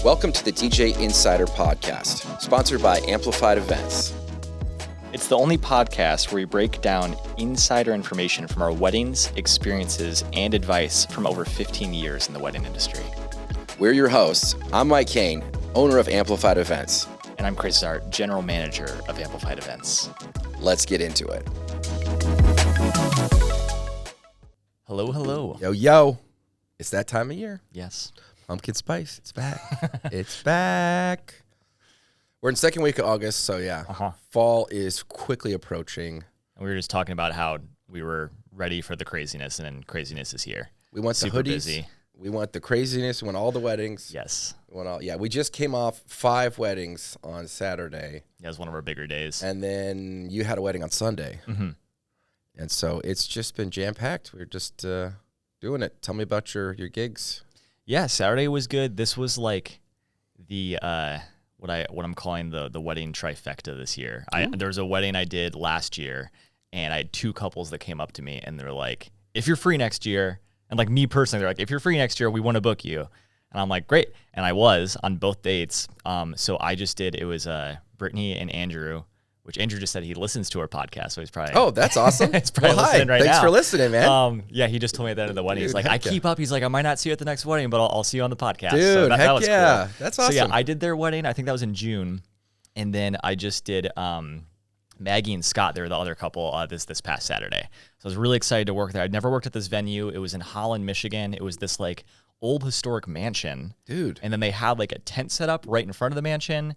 Welcome to the DJ Insider Podcast, sponsored by Amplified Events. It's the only podcast where we break down insider information from our weddings, experiences, and advice from over 15 years in the wedding industry. We're your hosts. I'm Mike Kane, owner of Amplified Events. And I'm Chris Zart, general manager of Amplified Events. Let's get into it. Hello, hello. Yo, yo. It's that time of year. Yes. Pumpkin spice. It's back. It's back. We're in the second week of August, so yeah. Fall is quickly approaching. And we were just talking about how we were ready for the craziness, and then craziness is here. We want Super the hoodies. busy. We want the craziness. We want all the weddings. Yes. We want all. Yeah, we just came off 5 weddings on Saturday. Yeah, it was one of our bigger days. And then you had a wedding on Sunday. Mm-hmm. And so it's just been jam-packed. We're just doing it. Tell me about your gigs. Yeah, Saturday was good. This was like the what I'm calling the wedding trifecta this year. There was a wedding I did last year, and I had 2 couples that came up to me, and they're like, "If you're free next year," and like me personally, they're like, "If you're free next year, we want to book you." And I'm like, "Great," and I was on both dates. So I just did. It was Brittany and Andrew. Which Andrew just said he listens to our podcast, so he's probably... Oh, that's awesome. He's probably hi. listening right now. Thanks for listening, man. Yeah, he just told me at the end of the wedding. Dude, He's like, I keep up. He's like, I might not see you at the next wedding, but I'll see you on the podcast. Dude, so that was yeah. cool. That's awesome. So yeah, I did their wedding. I think that was in June. And then I just did Maggie and Scott. They were the other couple this past Saturday. So I was really excited to work there. I'd never worked at this venue. It was in Holland, Michigan. It was this like old historic mansion. Dude. And then they had like a tent set up right in front of the mansion.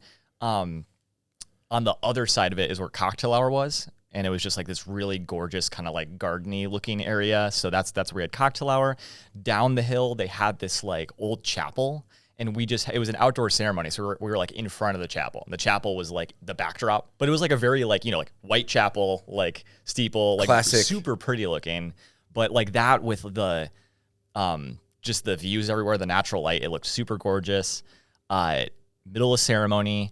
On the other side of it is where Cocktail Hour was, and it was just like this really gorgeous kind of like gardeny looking area. So that's where we had Cocktail Hour. Down the hill, they had this like old chapel, and it was an outdoor ceremony. So we were like in front of the chapel. The chapel was like the backdrop, but it was like a very like, like white chapel, like steeple, like classic, super pretty looking. But like that with the, just the views everywhere, the natural light, it looked super gorgeous. Middle of ceremony,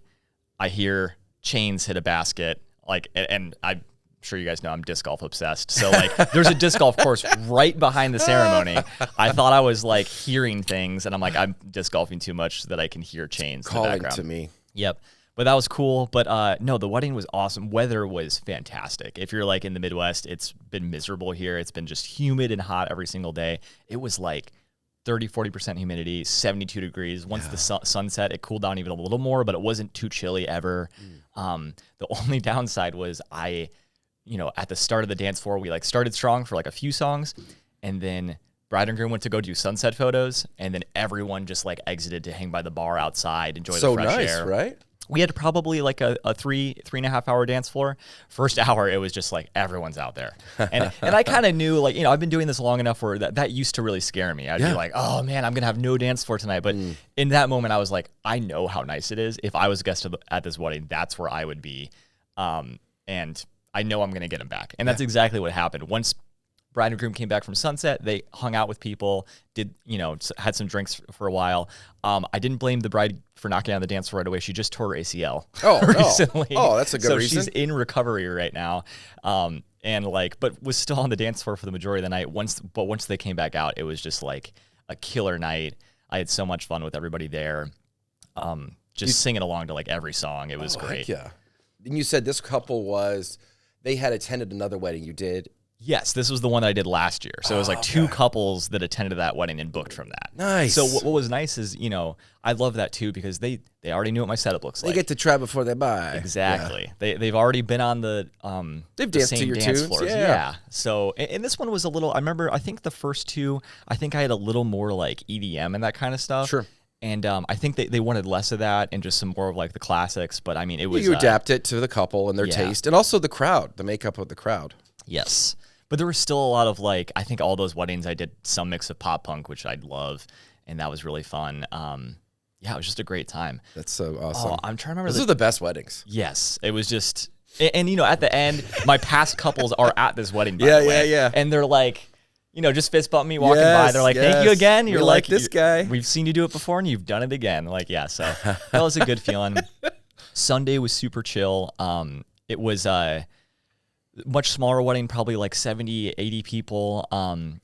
I hear chains hit a basket, like, and I'm sure you guys know I'm disc golf obsessed. So like, there's a disc golf course right behind the ceremony. I thought I was like hearing things, and I'm like, I'm disc golfing too much so that I can hear chains calling in the background. To me. Yep. But that was cool. But no, the wedding was awesome. Weather was fantastic. If you're like in the Midwest, it's been miserable here. It's been just humid and hot every single day. It was like 30-40% humidity, 72 degrees. Once the sun set, it cooled down even a little more, but it wasn't too chilly ever. The only downside was at the start of the dance floor, we like started strong for like a few songs, and then bride and groom went to go do sunset photos, and then everyone just like exited to hang by the bar outside, enjoy the fresh air. So nice, right? We had probably like a 3.5 hour dance floor. First hour, it was just like everyone's out there. And I kind of knew, like, I've been doing this long enough where that used to really scare me. I'd be like, oh man, I'm going to have no dance floor tonight. But in that moment, I was like, I know how nice it is. If I was a guest at this wedding, that's where I would be. And I know I'm going to get them back. And that's exactly what happened. Once bride and groom came back from sunset, they hung out with people, had some drinks for a while. I didn't blame the bride for knocking on the dance floor right away. She just tore her ACL recently. Oh, that's a good reason. So she's in recovery right now. But was still on the dance floor for the majority of the night. Once they came back out, it was just like a killer night. I had so much fun with everybody there. Singing along to like every song. It was great. Heck yeah. And you said this couple they had attended another wedding you did. Yes, this was the one that I did last year. So it was like 2 couples that attended that wedding and booked from that. Nice. So what was nice is, I love that too, because they already knew what my setup looks like. They get to try before they buy. Exactly. Yeah. They've already been on the they've danced to your dance tunes. floors. Yeah. So and this one was a little. I remember. I think the first 2. I think I had a little more like EDM and that kind of stuff. Sure. And I think they wanted less of that and just some more of like the classics. But I mean, it was you adapt it to the couple and their taste, and also the crowd, the makeup of the crowd. Yes. But there was still a lot of like, I think all those weddings I did some mix of pop punk, which I'd love, and that was really fun. It was just a great time. That's so awesome. Oh, I'm trying to remember. Those are the best weddings. Yes, it was just, and at the end, my past couples are at this wedding. By the way, yeah. And they're like, just fist bump me walking by. They're like, thank you again. You're like this guy. We've seen you do it before, and you've done it again. Like, yeah. So that was a good feeling. Sunday was super chill. It was much smaller wedding, probably like 70, 80 people.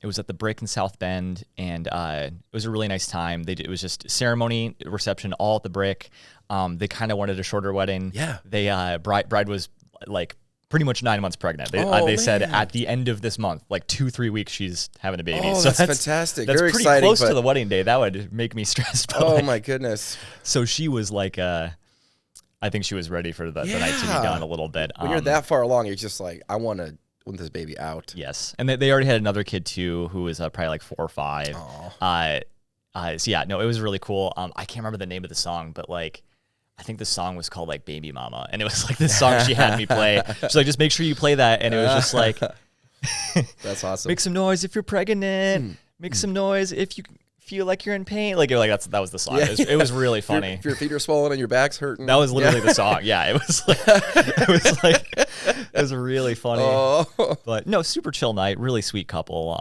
It was at the Brick in South Bend, and it was a really nice time. It was just ceremony, reception, all at the Brick. They kind of wanted a shorter wedding. Yeah. They bride was like pretty much 9 months pregnant. They said at the end of this month, like 2-3 weeks, she's having a baby. Oh, so that's fantastic. That's Very pretty exciting, close but- to the wedding day. That would make me stressed. But Oh my goodness. So she was like, I think she was ready for the night to be done a little bit. When you're that far along, you're just like, I want this baby out. Yes, and they already had another kid too, who was probably like 4 or 5. So yeah, no, it was really cool. I can't remember the name of the song, but like, I think the song was called like Baby Mama, and it was like this song she had me play. She's like, just make sure you play that, and it was just like, That's awesome. make some noise if you're pregnant. Make some noise if you feel like you're in pain. Like that was the song. It was really funny. If your feet are swollen and your back's hurting. That was literally the song. Yeah, it was really funny. Oh. But no, super chill night, really sweet couple.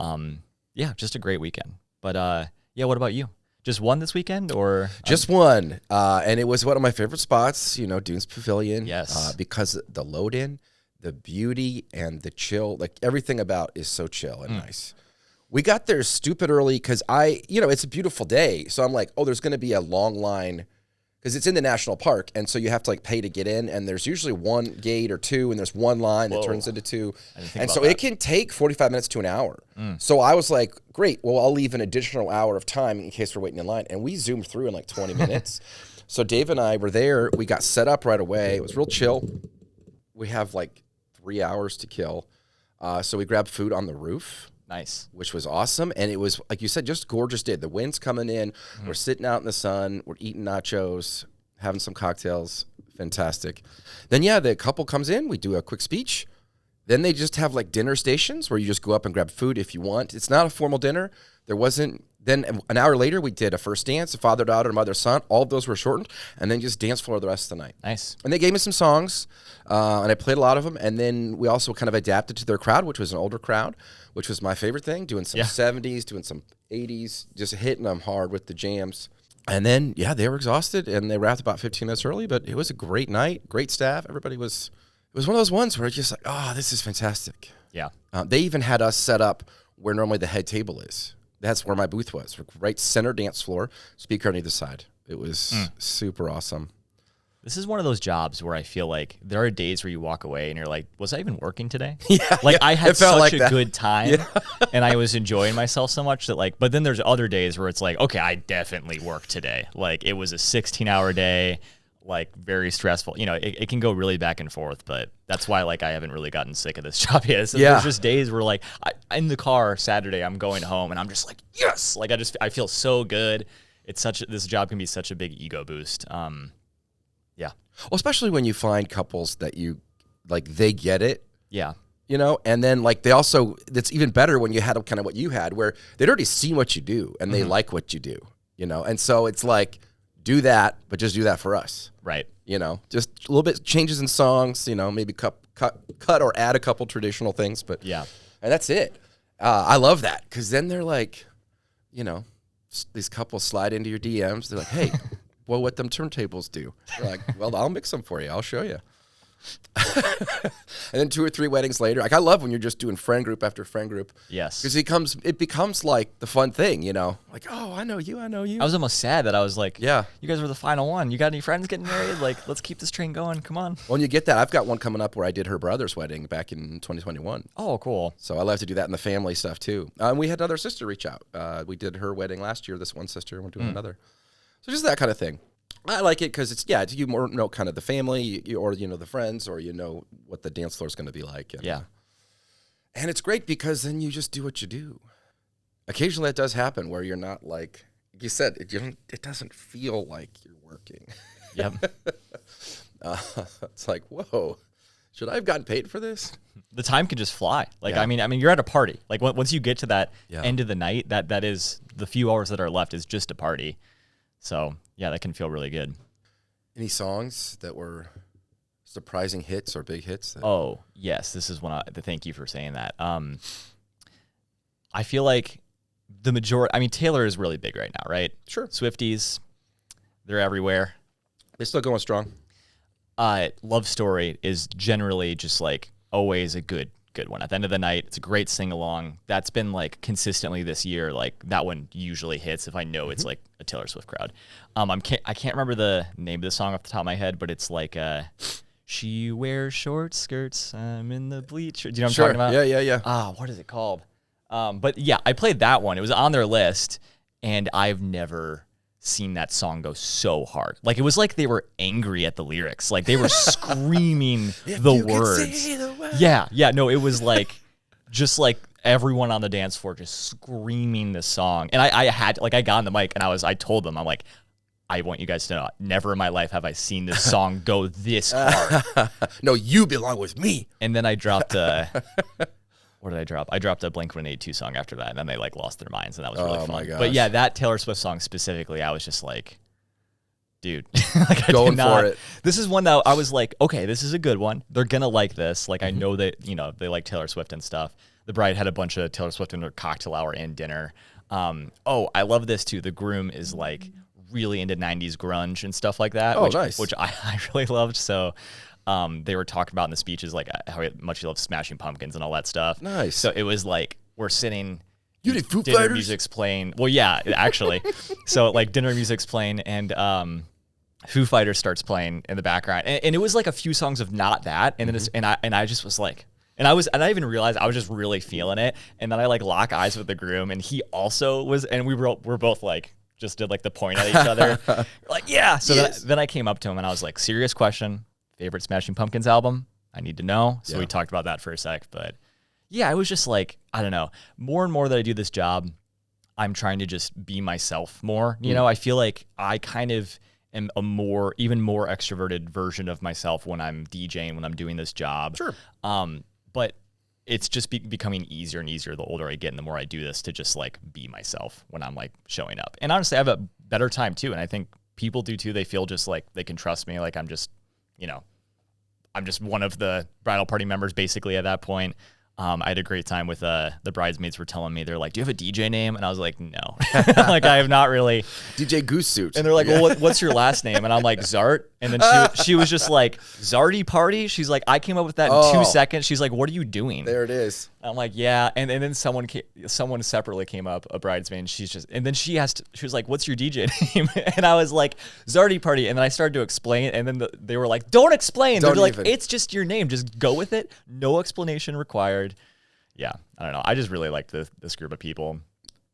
Yeah, just a great weekend. But yeah, what about you? Just one this weekend, or Just one. And it was one of my favorite spots, Dunes Pavilion. Yes. Because the load in, the beauty, and the chill, like everything about is so chill and nice. We got there stupid early because it's a beautiful day. So I'm like, oh, there's going to be a long line because it's in the national park. And so you have to like pay to get in. And there's usually one gate or two, and there's one line that turns into 2. And so it can take 45 minutes to an hour. So I was like, great, well, I'll leave an additional hour of time in case we're waiting in line. And we zoomed through in like 20 minutes. So Dave and I were there. We got set up right away. It was real chill. We have like 3 hours to kill. So we grabbed food on the roof. nice? Which was awesome. And it was, like you said, just gorgeous day. The wind's coming in. We're sitting out in the sun. We're eating nachos, having some cocktails. Fantastic. Then, yeah, the couple comes in. We do a quick speech. Then they just have like dinner stations where you just go up and grab food if you want. It's not a formal dinner. There wasn't. Then an hour later, we did a first dance, a father, daughter, mother, son. All of those were shortened. And then just dance floor the rest of the night. Nice. And they gave me some songs, and I played a lot of them. And then we also kind of adapted to their crowd, which was an older crowd, which was my favorite thing, doing some 70s, doing some 80s, just hitting them hard with the jams. And then, yeah, they were exhausted, and they wrapped about 15 minutes early, but it was a great night, great staff. Everybody was, it was one of those ones where it's just like, oh, this is fantastic. Yeah. They even had us set up where normally the head table is. That's where my booth was, right center dance floor, speaker on either side. It was super awesome. This is one of those jobs where I feel like there are days where you walk away and you're like, was I even working today? Like I had such a good time and I was enjoying myself so much that like, but then there's other days where it's like, okay, I definitely worked today. Like it was a 16-hour day, like very stressful. You know, it can go really back and forth, but that's why like I haven't really gotten sick of this job yet. So there's just days where like in the car Saturday, I'm going home and I'm just like, yes, like I feel so good. It's this job can be such a big ego boost. Yeah. Well, especially when you find couples that you, like, they get it. Yeah. You know, and then like they also, it's even better when you had kind of what you had where they'd already seen what you do and they like what you do, you know? And so it's like, do that, but just do that for us. Right. You know, just a little bit changes in songs, you know, maybe cut or add a couple traditional things, but yeah. And that's it. I love that because then they're like, you know, these couples slide into your DMs. They're like, hey, well, what them turntables do? You're like, well, I'll mix them for you. I'll show you. And then 2 or 3 weddings later, like I love when you're just doing friend group after friend group. Yes. Because it becomes like the fun thing, you know? Like, oh, I know you. I was almost sad that I was like, yeah, you guys were the final one. You got any friends getting married? Like, let's keep this train going. Come on. Well, when you get that, I've got one coming up where I did her brother's wedding back in 2021. Oh, cool. So I love to do that in the family stuff too. And we had another sister reach out. We did her wedding last year, this one sister, and we're doing another. So just that kind of thing. I like it because it's you more know kind of the family or you know the friends or you know what the dance floor is going to be like. And, Yeah. And it's great because then you just do what you do. Occasionally that does happen where you're not like you said, it doesn't feel like you're working. Yep. It's like, whoa, should I have gotten paid for this? The time can just fly. Like, Yeah. I mean, you're at a party. Like once you get to that Yeah. end of the night, that is the few hours that are left is just a party. So yeah, that can feel really good. Any songs that were surprising hits or big hits? Oh yes, this is one. Thank you for saying that. I feel like the majority. I mean, Taylor is really big right now, right? Sure. Swifties, they're everywhere. They're still going strong. Love Story is generally just like always a good one. At the end of the night, it's a great sing along. That's been like consistently this year. Like that one usually hits if I know it's like a Taylor Swift crowd. I can't remember the name of the song off the top of my head, but it's like she wears short skirts. I'm in the bleacher. Do you know what I'm talking about? Yeah. What is it called? But yeah, I played that one. It was on their list, and I've never seen that song go so hard. Like it was like they were angry at the lyrics. Like they were screaming the words. Yeah. No, it was like just like everyone on the dance floor just screaming this song. And I got on the mic and I told them, I'm like, I want you guys to know, never in my life have I seen this song go this hard. No, you belong with me. And then I dropped what did I drop? I dropped a Blink-182 song after that, and then they like lost their minds, and that was really fun. My gosh. But yeah, that Taylor Swift song specifically, I was just like, dude, like going for it. This is one that I was like, okay, this is a good one. They're gonna like this. Like I know that they like Taylor Swift and stuff. The bride had a bunch of Taylor Swift in her cocktail hour and dinner. I love this too. The groom is like really into 90s grunge and stuff like that. Nice. Which I really loved. So. They were talking about in the speeches like how much he loves Smashing Pumpkins and all that stuff. Nice. So it was like we're sitting. You did Foo dinner Fighters? music's playing. Well, yeah, actually. So like dinner music's playing and Foo Fighters starts playing in the background, and it was like a few songs of not that, and then I just was like. And I didn't even realize I was just really feeling it. And then I like lock eyes with the groom, and he also was, and we're both like just did like the point at each other, like yeah. So yes. then I came up to him and I was like, serious question. Favorite Smashing Pumpkins album? I need to know. So we talked about that for a sec. But yeah, I was just like, I don't know. More and more that I do this job, I'm trying to just be myself more. You know, I feel like I kind of am a even more extroverted version of myself when I'm DJing, when I'm doing this job. Sure. But it's just becoming easier and easier the older I get and the more I do this to just like be myself when I'm like showing up. And honestly, I have a better time too. And I think people do too. They feel just like they can trust me. Like I'm just one of the bridal party members basically at that point. I had a great time with the bridesmaids were telling me, they're like, do you have a DJ name? And I was like, no. Like I have not really. DJ Goose Suit. And they're like, well, what's your last name? And I'm like, Zart. And then she was just like, Zarty Party? She's like, I came up with that in 2 seconds. She's like, what are you doing? There it is. I'm like, yeah. And then someone separately came up, a bridesmaid, and then she was like, what's your DJ name? And I was like, Zarty Party. And then I started to explain, and then they were like, don't explain. They're like, it's just your name. Just go with it. No explanation required. Yeah. I don't know. I just really like this group of people.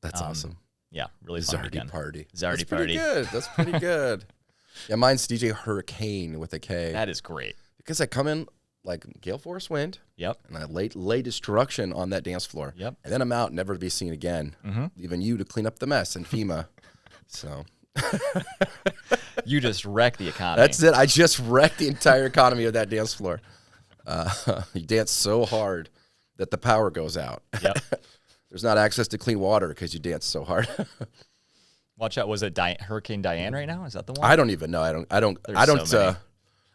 That's awesome. Yeah. Really fun Zarty weekend. Party. Zarty Party. That's pretty good. Yeah, mine's DJ Hurricane with a K. That is great. Because I come in like gale force wind. Yep. And I lay destruction on that dance floor. Yep. And then I'm out, never to be seen again. Leaving you to clean up the mess and FEMA. So You just wrecked the economy. that's it. I just wrecked the entire economy of that dance floor. You dance so hard that the power goes out. Yep. There's not access to clean water because you dance so hard. Watch out. Was it Hurricane Diane right now? Is that the one? I don't even know. I don't. So many.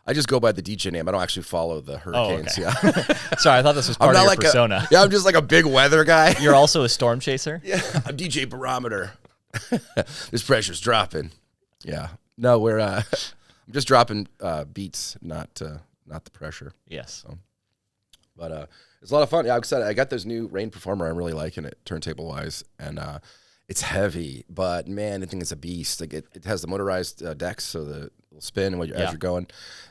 I just go by the DJ name. I don't actually follow the hurricanes. okay. Yeah. Sorry, I thought this was part of your persona. I'm just like a big weather guy. You're also a storm chaser? Yeah, I'm DJ Barometer. This pressure's dropping. Yeah. No, I'm just dropping beats, not the pressure. Yes. But it's a lot of fun. Yeah, I'm excited. I got this new Rain Performer. I'm really liking it, turntable wise, and it's heavy. But man, the thing is a beast. Like it has the motorized decks, so the will spin as you're going.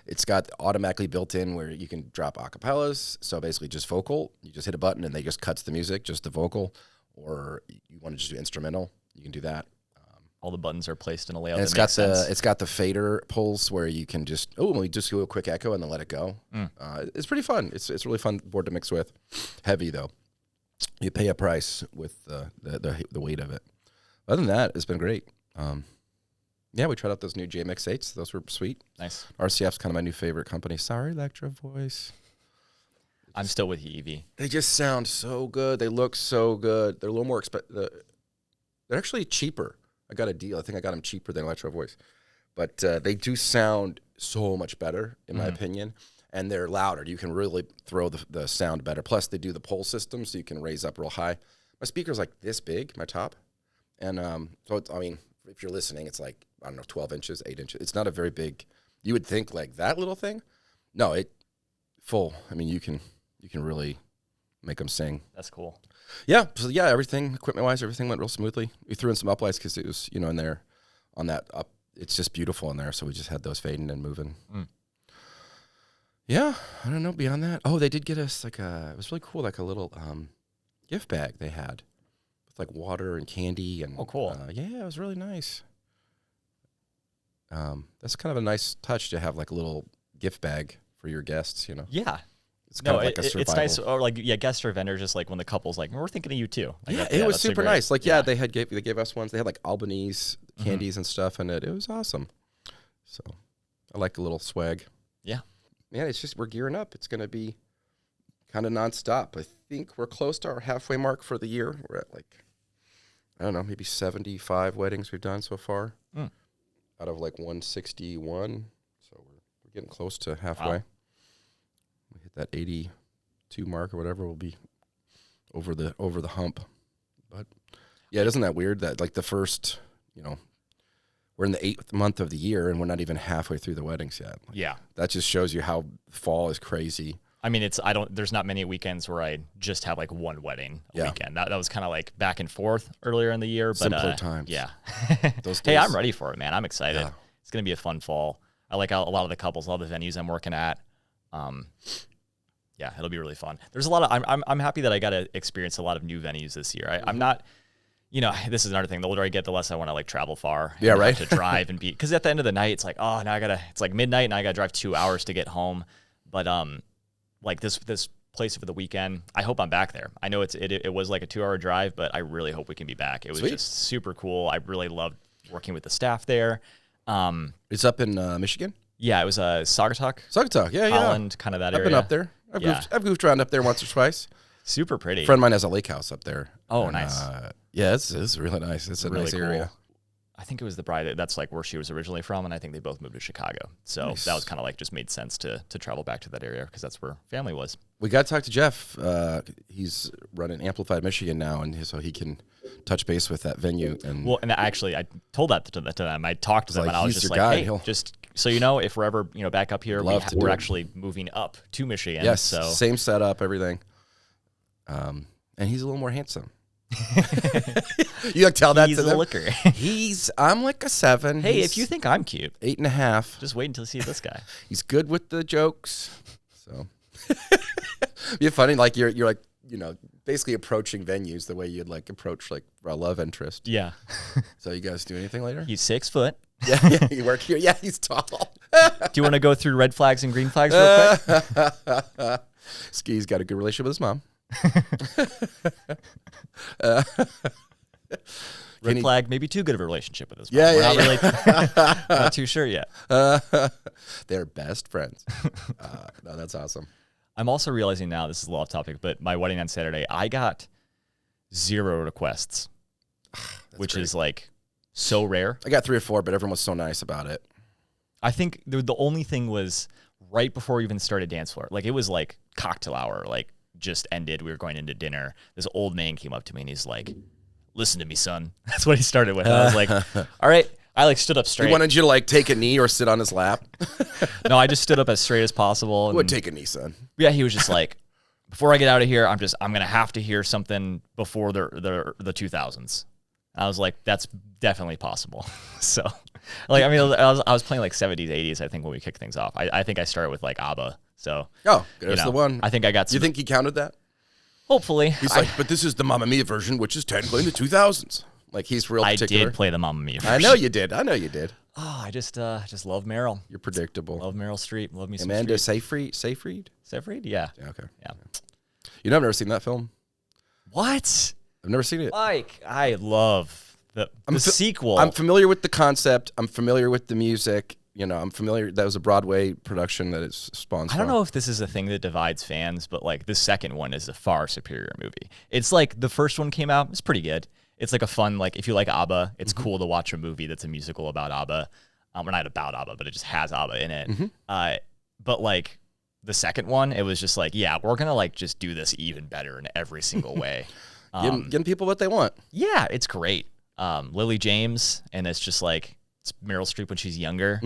It's got automatically built in where you can drop acapellas. So basically, just vocal. You just hit a button and they just cuts the music, just the vocal. Or you want to just do instrumental, you can do that. All the buttons are placed in a layout. And it's got the fader pulse where you can just just do a quick echo and then let it go. It's pretty fun. It's a really fun board to mix with. Heavy though. You pay a price with the weight of it. Other than that, it's been great. Yeah, we tried out those new JMX8s. Those were sweet. Nice. RCF's kind of my new favorite company. Sorry, Electro Voice. I'm still with you, Evie. They just sound so good. They look so good. They're a little more expensive. They're actually cheaper. I got a deal. I think I got them cheaper than Electro Voice. But they do sound so much better, in my opinion. And they're louder. You can really throw the sound better. Plus, they do the pole system, so you can raise up real high. My speaker's like this big, my top. And so, if you're listening, it's like, 12 inches, 8 inches. It's not a very big, you would think like that little thing. No, full. You can You can really make them sing. That's cool. Yeah. So yeah, equipment wise, everything went real smoothly. We threw in some uplights because it was, in there on that up. It's just beautiful in there. So we just had those fading and moving. Yeah. I don't know. Beyond that. Oh, they did get us it was really cool. Like a little gift bag they had with like water and candy. And Oh, cool. yeah, it was really nice. That's kind of a nice touch to have like a little gift bag for your guests, Yeah. It's kind of like a it's survival. nice. Or like, yeah, guest or vendors, just like when the couple's like, we're thinking of you too. Like, Yeah, it was that's a super great- nice. Like, they gave us ones. They had like Albanese candies and stuff in it. It was awesome. So I like a little swag. Yeah. Man, it's just, we're gearing up. It's going to be kind of nonstop. I think we're close to our halfway mark for the year. We're at like, I don't know, maybe 75 weddings we've done so far out of like 161. So we're getting close to halfway. Wow. We hit that 82 mark or whatever. We'll be over the hump. But yeah, isn't that weird that like the first, we're in the 8th month of the year and we're not even halfway through the weddings yet. Like, Yeah. that just shows you how fall is crazy. I mean, there's not many weekends where I just have like one wedding a weekend. That was kind of like back and forth earlier in the year. But Simpler times. Yeah. Those Hey, days. I'm ready for it, man. I'm excited. Yeah. It's going to be a fun fall. I like a lot of the couples, all the venues I'm working at. Yeah, it'll be really fun. There's a lot of, I'm happy that I got to experience a lot of new venues this year. I'm not, this is another thing. The older I get, the less I want to like travel far. Yeah, and right. have to drive and be, because at the end of the night, it's like, oh, now it's like midnight and I got to drive 2 hours to get home. But like this place for the weekend, I hope I'm back there. I know it was like a 2-hour drive, but I really hope we can be back. It was Sweet. just super cool. I really loved working with the staff there. It's up in Michigan? Yeah, it was Saugatuck, Saugatuck, yeah. Holland, kind of that I've area. been up there. I've goofed around up there once or twice. Super pretty. A friend of mine has a lake house up there. Oh, And, nice. Yeah, it's really nice. It's a Really nice cool. area. I think it was the bride. That's like where she was originally from, and I think they both moved to Chicago. So Nice. that was kind of like just made sense to travel back to that area because that's where family was. We got to talk to Jeff. He's running Amplified Michigan now, and so he can touch base with that venue. And Well, and actually, I told that to them. I talked to them, like, and I was he's just your like, guy. "Hey, He'll- just so you know, if we're ever back up here, Love to do we're it. actually moving up to Michigan." yes, So same setup, everything. And he's a little more handsome. You like tell that he's to a them? looker. I'm like a 7. Hey, He's if you think I'm cute, 8.5. just wait until you see this guy. He's good with the jokes. So be funny, like you're like basically approaching venues the way you'd like approach like a love interest. Yeah, So you guys do anything later? he's 6 foot. Yeah, you work here. Yeah, he's tall. Do you want to go through red flags and green flags real quick? Ski's got a good relationship with his mom. Red flag, maybe too good of a relationship with his mom. Yeah, We're yeah, not really not too sure yet. They're best friends. No, that's awesome. I'm also realizing now, this is a little off topic, but my wedding on Saturday, I got 0 requests, which great. is like so rare. I got 3 or 4, but everyone was so nice about it. I think the only thing was right before we even started dance floor. Like it was like cocktail hour, like just ended. We were going into dinner. This old man came up to me and he's like, "Listen to me, son." That's what he started with. And I was like, all right. I like stood up straight. He wanted you to like take a knee or sit on his lap. No, I just stood up as straight as possible. Would And take a knee, son. yeah, he was just like, before I get out of here, I'm gonna have to hear something before the 2000s. I was like, that's definitely possible. So, like, I mean, I was playing like 70s, 80s. I think when we kicked things off, I think I started with like ABBA. So, Oh, there's the one. I think I got. Do you Some, think he counted that? hopefully, He's like, but this is the Mamma Mia version, which is technically in the 2000s. Like he's real I particular. did play the Mamma Mia. I know you did. I know you did. Oh, I just love Meryl. You're predictable. Love Meryl Streep. Love me some Amanda Streep. Seyfried? Seyfried? Yeah. Yeah, okay. Yeah. I've never seen that film. What? I've never seen it. Mike, I love the sequel. I'm familiar with the concept. I'm familiar with the music. I'm familiar. That was a Broadway production that it's spawned I don't know if this is a thing that divides fans, but like the second one is a far superior movie. It's like the first one came out, it's pretty good. It's like a fun, like if you like ABBA, it's cool to watch a movie that's a musical about ABBA. We're not about ABBA, but it just has ABBA in it. But like the second one, it was just like, yeah, we're gonna like just do this even better in every single way. Getting people what they want. Yeah, it's great. Lily James, and it's just like it's Meryl Streep when she's younger.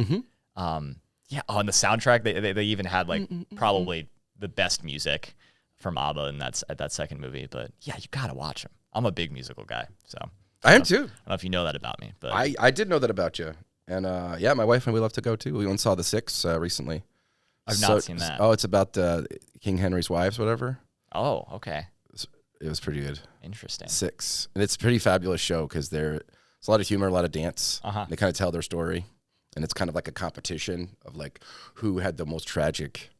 Yeah, on the soundtrack, they even had like probably the best music from ABBA and that's at that second movie. But yeah, you gotta watch them. I'm a big musical guy, so I am too. I don't know if you know that about me, but I did know that about you. And yeah, my wife and we love to go too. We went and saw The Six recently. I've not seen that. Oh, it's about King Henry's wives, whatever. Oh, okay. It was pretty good. Interesting. Six. And it's a pretty fabulous show because there's a lot of humor, a lot of dance. They kind of tell their story. And it's kind of like a competition of like who had the most tragic.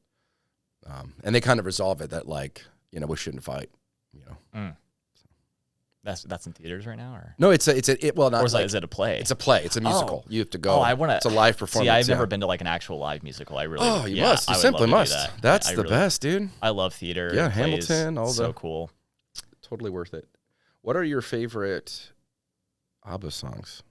And they kind of resolve it that like, you know, we shouldn't fight, you know. That's in theaters right now, or No, it's well, not or is, like, is it a play? It's a play. It's a musical. You have to go. Oh, I want to. It's a live performance. See, I've never been to like an actual live musical. I really. Oh, you yeah, must. You I would simply love to do must. that. That's I the really, best, dude. I love theater. Yeah, plays. Hamilton, all so the cool. Totally worth it. What are your favorite ABBA songs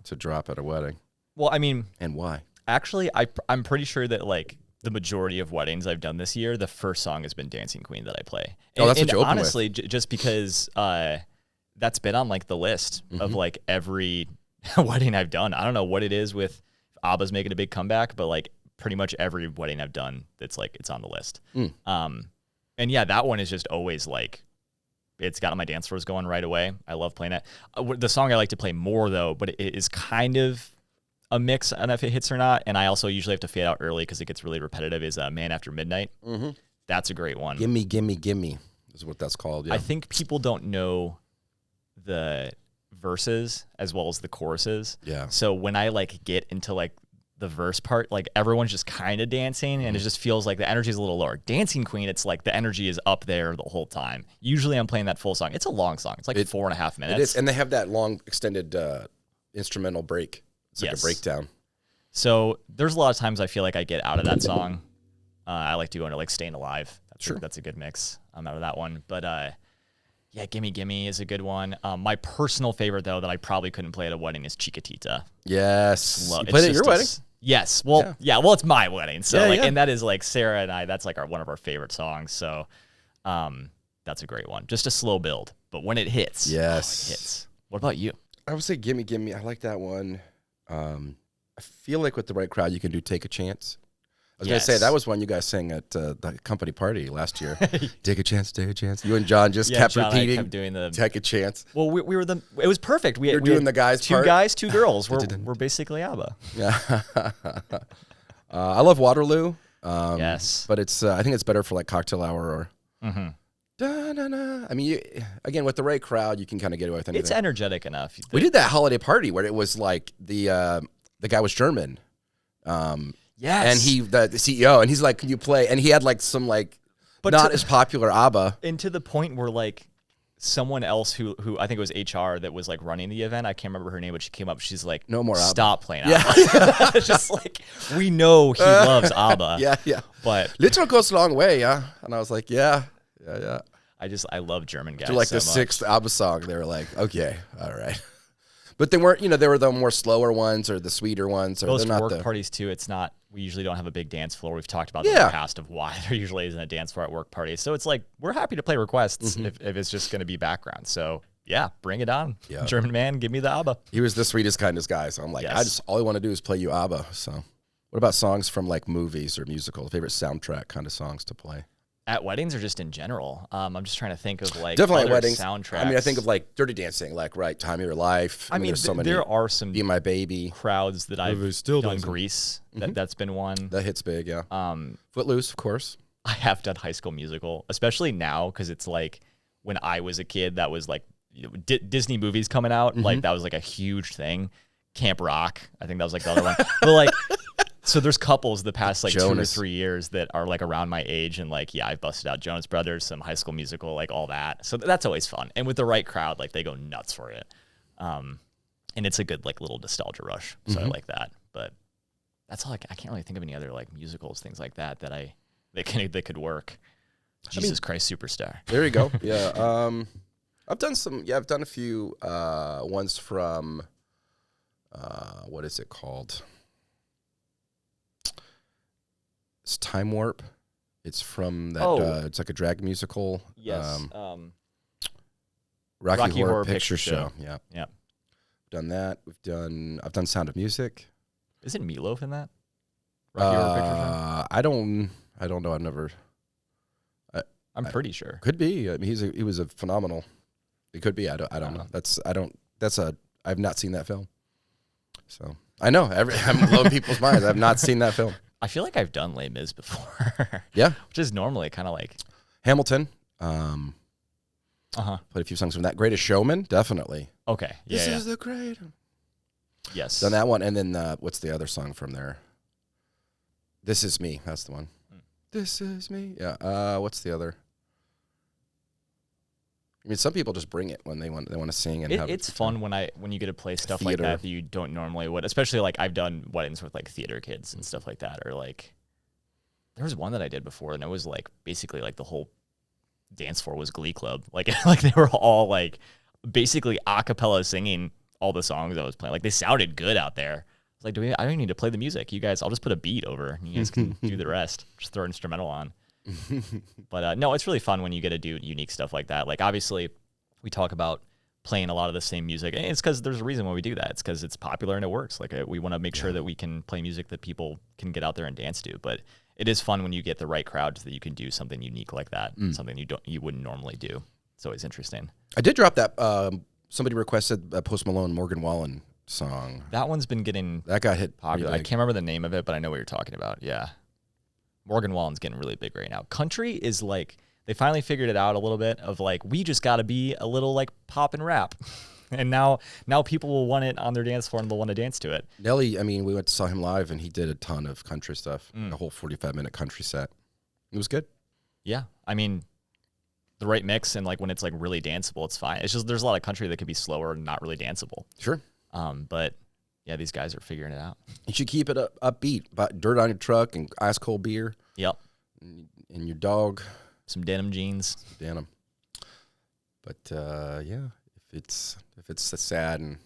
to drop at a wedding, Well, I mean, and why? actually, I'm pretty sure that like the majority of weddings I've done this year, the first song has been Dancing Queen that I play. Oh, that's what you open with. honestly, just because that's been on like the list of like every wedding I've done. I don't know what it is with ABBA's making a big comeback, but like pretty much every wedding I've done, it's like it's on the list. And yeah, that one is just always like it's got my dance floors going right away. I love playing it. The song I like to play more though, but it is kind of a mix. I don't know if it hits or not. And I also usually have to fade out early because it gets really repetitive. Is Man After Midnight. That's a great one. Gimme, gimme, gimme is what that's called. Yeah. I think people don't know the verses as well as the choruses. Yeah. So when I like get into like the verse part, like everyone's just kind of dancing and it just feels like the energy is a little lower. Dancing Queen, it's like the energy is up there the whole time. Usually I'm playing that full song. It's a long song. It's like 4.5 minutes. It is, and they have that long extended instrumental break. It's like a breakdown. So there's a lot of times I feel like I get out of that song. I like to go into like Staying Alive. That's a good mix. I'm out of that one. But yeah, Gimme Gimme is a good one. My personal favorite though that I probably couldn't play at a wedding is Chiquitita. Yes. You It's played it at just your wedding? Yes. Well, yeah. Well, it's my wedding. So and that is like Sarah and I, that's like one of our favorite songs. So that's a great one. Just a slow build. But when it hits, it hits. What about you? I would say Gimme Gimme. I like that one. I feel like with the right crowd, you can do Take a Chance. I was going to say, that was one you guys sang at the company party last year. Take a chance, take a chance. You and John just kept repeating, kept doing the Take a Chance. Well, we were it was perfect. We were we doing had the guys two part. guys, two girls. We're basically ABBA. Yeah. I love Waterloo. Yes. But it's I think it's better for like cocktail hour or da-na-na. I mean, again, with the right crowd, you can kind of get away with anything. It's energetic enough. We did that holiday party where it was like the guy was German. Yes. And the CEO, and he's like, "Can you play?" And he had like some like not as popular ABBA. And to the point where like someone else who I think it was HR that was like running the event. I can't remember her name, but she came up. She's like, "No more ABBA. Stop playing ABBA." It's just like we know he loves ABBA. Yeah. But little goes a long way, yeah. And I was like, yeah. I love German guys. To like so the much. sixth ABBA song, they were like, okay, all right. But they weren't, they were the more slower ones or the sweeter ones. Or Those they're not work parties too. It's not. We usually don't have a big dance floor. We've talked about that in the past of why there usually isn't a dance floor at work parties. So it's like we're happy to play requests if it's just going to be background. So yeah, bring it on. Yeah. German man, give me the ABBA. He was the sweetest, kindest guy. So I'm like, all I want to do is play you ABBA. So what about songs from like movies or musical? Favorite soundtrack kind of songs to play? At weddings or just in general? I'm just trying to think of like definitely other weddings. soundtracks. I mean, I think of like Dirty Dancing, like Time of Your Life. I mean, there's so many. there are some Be My Baby crowds that I've still done. Grease, that's been one. That hits big, yeah. Footloose, of course. I have done High School Musical, especially now because it's like when I was a kid, that was like Disney movies coming out. Like that was like a huge thing. Camp Rock, I think that was like the other one. But like. So there's couples the past like Jonas. 2 or 3 years that are like around my age and like, yeah, I've busted out Jonas Brothers, some High School Musical, like all that. So that's always fun. And with the right crowd, like they go nuts for it. And it's a good like little nostalgia rush. So I like that. But that's all I can't really think of any other like musicals, things like that that could work. Jesus Christ Superstar. There you go. Yeah. I've done a few ones from what is it called? It's Time Warp. It's from that. It's like a drag musical. Yes. Rocky Horror Picture Show. Yeah. Yep. Done that. I've done Sound of Music. Isn't Meatloaf in that? Rocky Horror Picture Show? I don't know. I've never. I'm pretty sure. Could be. I mean, he was a phenomenal. It could be. I don't know. I've not seen that film. So I know I'm blowing people's minds. I've not seen that film. I feel like I've done Les Mis before. Yeah. Which is normally kind of like Hamilton. Uh-huh. Played a few songs from that. Greatest Showman, definitely. Okay. Yeah. This yeah. is the great. Yes. Done that one, and then what's the other song from there? This Is Me. That's the one. This is me. Yeah. What's the other? I mean, some people just bring it when they want to sing and have. It's fun when you get to play stuff Theater. like that you don't normally would. Especially like I've done weddings with like theater kids and stuff like that, or like there was one that I did before, and it was like basically like the whole dance floor was Glee Club. Like like they were all like basically a cappella singing all the songs I was playing. Like they sounded good out there. I was like, I don't need to play the music. You guys, I'll just put a beat over. You guys can do the rest. Just throw an instrumental on. But no, it's really fun when you get to do unique stuff like that. Like obviously, we talk about playing a lot of the same music. And it's because there's a reason why we do that. It's because it's popular and it works. Like we want to make sure that we can play music that people can get out there and dance to. But it is fun when you get the right crowd so that you can do something unique like that, something you wouldn't normally do. It's always interesting. I did drop that. Somebody requested a Post Malone Morgan Wallen song. That one's been getting That got hit popular. I can't remember the name of it, but I know what you're talking about. Yeah. Morgan Wallen's getting really big right now. Country is like, they finally figured it out a little bit of like, we just got to be a little like pop and rap. And now people will want it on their dance floor and they'll want to dance to it. Nelly, I mean, we went to saw him live and he did a ton of country stuff, a whole 45-minute country set. It was good. Yeah. I mean, the right mix and like when it's like really danceable, it's fine. It's just there's a lot of country that could be slower and not really danceable. Sure. But yeah, these guys are figuring it out. You should keep it upbeat. Dirt on your truck and ice cold beer. Yep. And your dog. Some denim jeans. Denim. But yeah, if it's sad and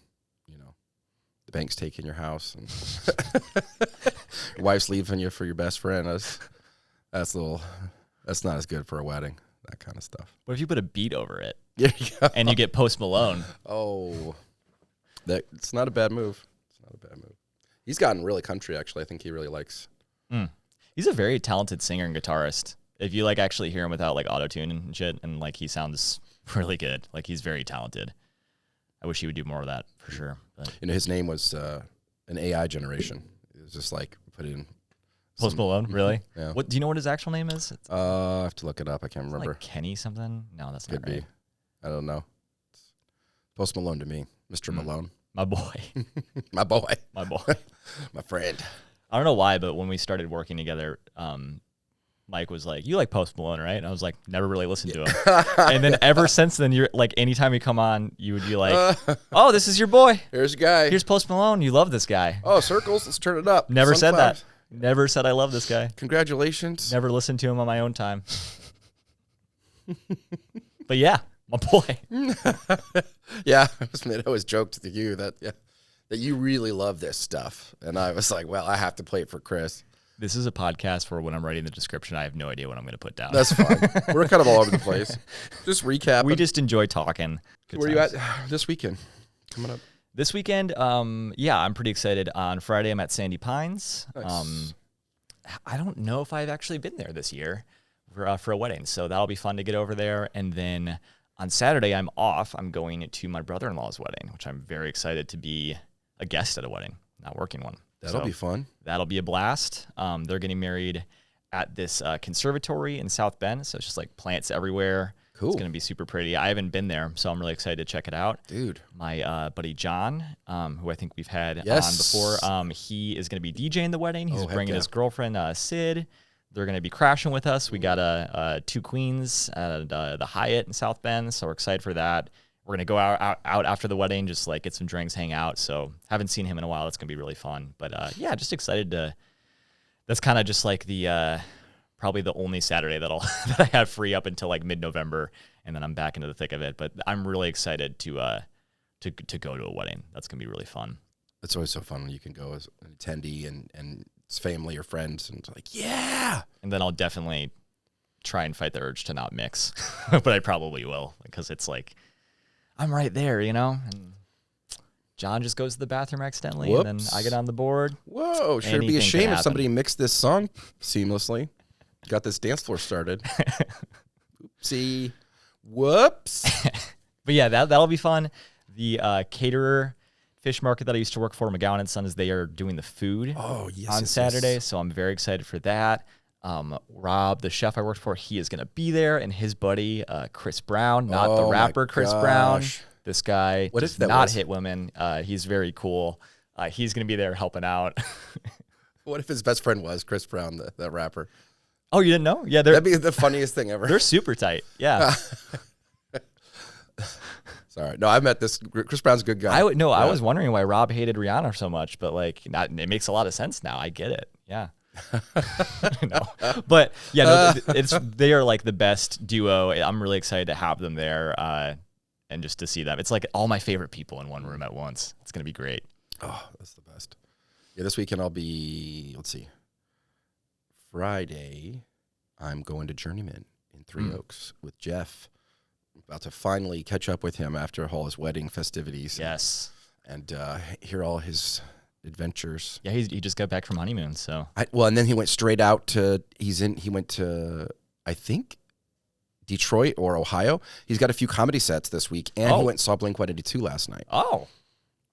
the bank's taking your house and your wife's leaving you for your best friend, that's not as good for a wedding. That kind of stuff. What if you put a beat over it? There you go. And you get Post Malone? Oh, it's not a bad move. It's not a bad move. He's gotten really country, actually. I think he really likes. He's a very talented singer and guitarist. If you like actually hear him without like auto-tune and shit, and like he sounds really good. Like he's very talented. I wish he would do more of that for sure. But His name was an AI generation. It was just like put in. Post Malone, really? Yeah. What do you know what his actual name is? It's I have to look it up. I can't remember. like Kenny something? No, that's Could not right. be. I don't know. Post Malone to me, Mr. Malone, My boy. my boy, My boy. my friend. I don't know why, but when we started working together, Mike was like, "You like Post Malone, right?" And I was like, "Never really listened to him." And then ever since then, you're like, anytime you come on, you would be like, "Oh, this is your boy. Here's a guy. Here's Post Malone. You love this guy." Oh, circles. Let's turn it up. Never said Sunflowers. that. Never said I love this guy. Congratulations. Never listened to him on my own time. But yeah, my boy. Yeah, I always joked to you that you really love this stuff, and I was like, well, I have to play it for Chris. This is a podcast where when I'm writing the description, I have no idea what I'm going to put down. That's fine. We're kind of all over the place. Just recap. We just enjoy talking. Good Where times. you at this weekend? Coming up. This weekend, yeah, I'm pretty excited. On Friday, I'm at Sandy Pines. Nice. I don't know if I've actually been there this year for a wedding, so that'll be fun to get over there. And then on Saturday, I'm off. I'm going to my brother-in-law's wedding, which I'm very excited to be a guest at a wedding, not working one. That'll be fun. That'll be a blast. They're getting married at this conservatory in South Bend, so it's just like plants everywhere. Cool. It's going to be super pretty. I haven't been there, so I'm really excited to check it out. Dude. My buddy John, who I think we've had Yes. on before, he is going to be DJing the wedding. He's heck bringing yeah. his girlfriend, Sid. They're going to be crashing with us. We got two queens at the Hyatt in South Bend, so we're excited for that. We're going to go out after the wedding, just like get some drinks, hang out. So haven't seen him in a while. That's going to be really fun. But yeah, just excited to – that's kind of just like the probably the only Saturday that I have free up until like mid-November, and then I'm back into the thick of it. But I'm really excited to go to a wedding. That's going to be really fun. It's always so fun when you can go as an attendee and it's family or friends, and it's like, yeah. And then I'll definitely try and fight the urge to not mix, but I probably will because it's like – I'm right there, you know? And John just goes to the bathroom accidentally, and then I get on the board. Whoa, sure, it'd be Anything a can shame if happen. somebody mixed this song seamlessly. Got this dance floor started. See, whoops. But yeah, that'll be fun. The caterer fish market that I used to work for, McGowan and Sons, they are doing the food on Saturday, so I'm very excited for that. Rob, the chef I worked for, he is going to be there, and his buddy Chris Brown, not the rapper Chris Brown. This guy does not hit women. He's very cool. He's going to be there helping out. What if his best friend was Chris Brown, the rapper? Oh, you didn't know? Yeah, that'd be the funniest thing ever. They're super tight. Yeah. Sorry, no, I met this. Chris Brown's a good guy. I was wondering why Rob hated Rihanna so much, but like, it makes a lot of sense now. I get it. Yeah. No, but yeah, they are like the best duo. I'm really excited to have them there, and just to see them. It's like all my favorite people in one room at once. It's gonna be great. Oh, that's the best. Yeah, this weekend I'll be. Let's see. Friday, I'm going to Journeyman in Three Oaks with Jeff. I'm about to finally catch up with him after all his wedding festivities. Yes, and hear all his adventures. Yeah, he just got back from honeymoon, so. And then he went straight out to. He went to, I think, Detroit or Ohio. He's got a few comedy sets this week, and he went and saw Blink-182 last night. Oh,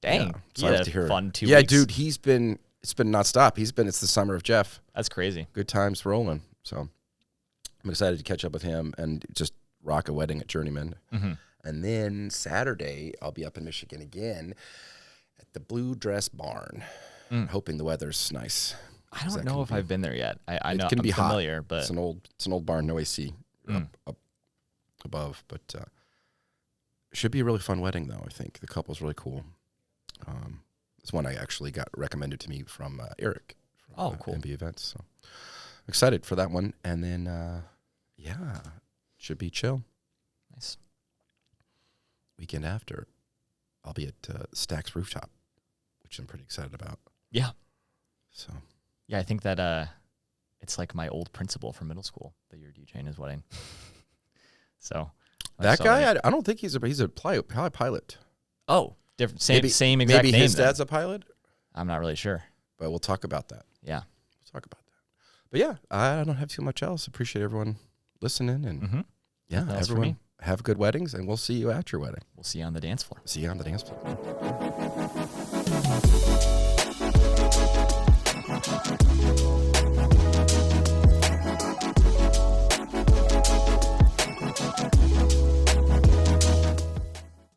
dang! Yeah, so I have to hear fun 2 weeks. Yeah, dude, it's been nonstop. It's the summer of Jeff. That's crazy. Good times rolling. So I'm excited to catch up with him and just rock a wedding at Journeyman. Mm-hmm. And then Saturday, I'll be up in Michigan again at the Blue Dress Barn, hoping the weather's nice. I don't know if I've been there yet. I know it can be familiar, hot. but it's an old barn, no AC up above, but should be a really fun wedding though. I think the couple's really cool. It's one I actually got recommended to me from Eric from cool. MB Events. So excited for that one. And then should be chill. Nice. Weekend after, I'll be at Stack's Rooftop, which I'm pretty excited about. Yeah. So. Yeah, I think that it's like my old principal from middle school that you're DJing his wedding. So. That guy, I don't think he's a pilot. Oh, different, same exact name. Maybe his dad's a pilot? I'm not really sure. But we'll talk about that. Yeah. We'll talk about that. But yeah, I don't have too much else. Appreciate everyone listening. And everyone have good weddings, and we'll see you at your wedding. We'll see you on the dance floor. See you on the dance floor.